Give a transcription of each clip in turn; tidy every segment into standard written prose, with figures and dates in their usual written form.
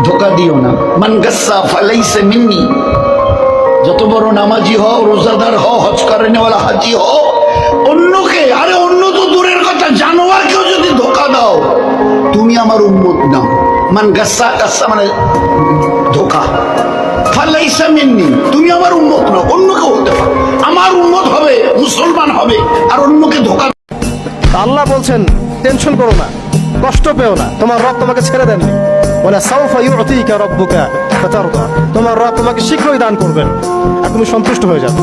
ধোকা দিও না। মান গাসসা ফালাইসা মিন্নি, যত বড় নামাজি হও, রোজাদার হও, হজ করেনেওয়ালা হাজি হও, অন্যকে, আরে অন্য তো দূরের কথা, জানোয়ারকেও যদি ধোকা দাও তুমি আমার উম্মত নাও। মান গাসসা, গাসসা মানে ধোকা, ফালাইসা মিন্নি, তুমি আমার উম্মত নাও। অন্যকে হতে পারে, আমার উম্মত হবে, মুসলমান হবে, আর অন্যকে ধোকা। আল্লাহ বলছেন টেনশন করো না, কষ্ট পেও না, তোমার রব তোমাকে ছেড়ে দেননি। বলে সাউফা ইউতিকা রাব্বুকা ফাতারদা, তোমার রব তোমাকে শীঘ্রই দান করবেন আর তুমি সন্তুষ্ট হয়ে যাবে।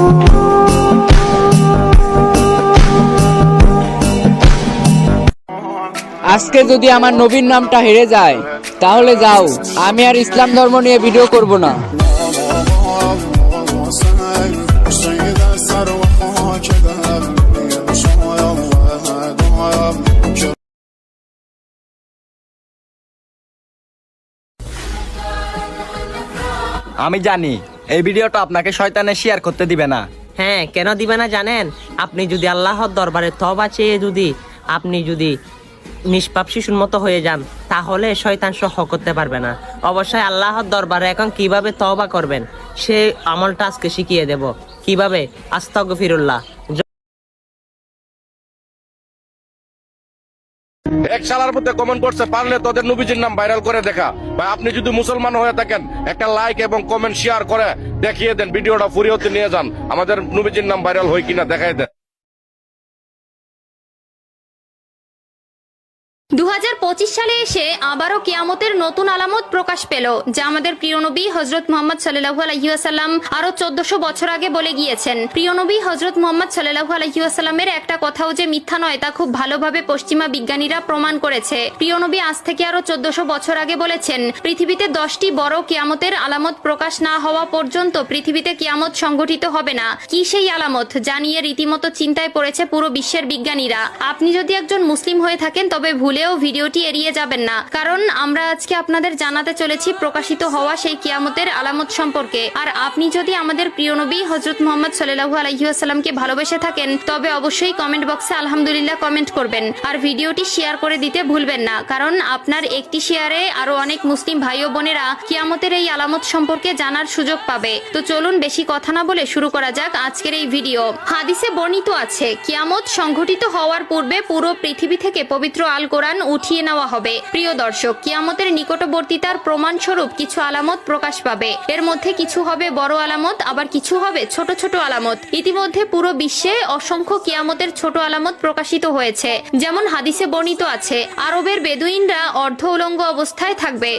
আজকে যদি আমার নবীর নামটা হেরে যায় তাহলে যাও, আমি আর ইসলাম ধর্ম নিয়ে ভিডিও করব না। আমি জানি এই ভিডিওটা আপনাকে শয়তানে শেয়ার করতে দিবে না। হ্যাঁ, কেন দিবে না জানেন? আপনি যদি আল্লাহর দরবারে তওবা চেয়ে আপনি যদি নিষ্পাপ শিশুর মতো হয়ে যান, তাহলে শয়তান সহ্য করতে পারবে না। অবশ্যই আল্লাহর দরবারে এখন কিভাবে তওবা করবেন সে আমলটা আজকে শিখিয়ে দেব। কিভাবে? আস্তাগফিরুল্লাহ। এক শালার মধ্যে কমেন্ট করছে, পারলে তোদের নবীজির নাম ভাইরাল করে দেখা। ভাই আপনি যদি মুসলমান হয়ে থাকেন একটা লাইক এবং কমেন্ট শেয়ার করে দেখিয়ে দেন, ভিডিওটা ফুরিয়েতে নিয়ে যান, আমাদের নবীজির নাম ভাইরাল হয় কিনা দেখাই দেন। 2025 সালে এসে আবারও কিয়ামতের নতুন আলামত প্রকাশ পেল, যা আমাদের প্রিয় নবী হযরত মুহাম্মদ সাল্লাল্লাহু আলাইহি ওয়াসাল্লাম আরো 1400 বছর আগে বলে গিয়েছেন। প্রিয় নবী হযরত মুহাম্মদ সাল্লাল্লাহু আলাইহি ওয়াসাল্লামের একটা কথাও যে মিথ্যা নয় তা খুব ভালোভাবে পশ্চিমা বিজ্ঞানীরা প্রমাণ করেছে। প্রিয় নবী আজ থেকে আরো 1400 বছর আগে বলেছেন, পৃথিবীতে 10টি বড় কিয়ামতের আলামত প্রকাশ না হওয়া পর্যন্ত পৃথিবীতে কিয়ামত সংঘটিত হবে না। কি সেই আলামত যা নিয়ে রীতিমতো চিন্তায় পড়েছে পুরো বিশ্বের বিজ্ঞানীরা? আপনি যদি একজন মুসলিম হয়ে থাকেন তবে ভুলেও ভিডিওটি এড়িয়ে যাবেন না, কারণ আমরা আজকে আপনাদের জানাতে চলেছি প্রকাশিত হওয়া সেই কিয়ামতের আলামত সম্পর্কে। আর আপনি যদি আমাদের প্রিয় নবী হযরত মুহাম্মদ সাল্লাল্লাহু আলাইহি ওয়াসাল্লামকে ভালোবেসে থাকেন তবে অবশ্যই কমেন্ট বক্সে আলহামদুলিল্লাহ কমেন্ট করবেন আর ভিডিওটি শেয়ার করে দিতে ভুলবেন না, কারণ আপনার একটি শেয়ারে আরো অনেক মুসলিম ভাই ও বোনেরা কিয়ামতের এই আলামত সম্পর্কে জানার সুযোগ পাবে। তো চলুন বেশি কথা না বলে শুরু করা যাক আজকের এই ভিডিও। হাদিসে বর্ণিত আছে, কিয়ামত সংঘটিত হওয়ার পূর্বে পুরো পৃথিবী থেকে পবিত্র আল কোরআন উঠিয়ে নেওয়া হবে। প্রিয় দর্শক, কিয়ামতের নিকটবর্তীতার প্রমাণ স্বরূপ কিছু আলামত প্রকাশ পাবে। এর মধ্যে কিছু হবে বড় আলামত, আবার কিছু হবে ছোট ছোট আলামত। ইতিমধ্যে পুরো বিশ্বে অসংখ্য কিয়ামতের ছোট আলামত প্রকাশিত হয়েছে। যেমন হাদিসে বর্ণিত আছে, আরবের বেদুইনরা অর্ধ উলঙ্গ অবস্থায় থাকবে,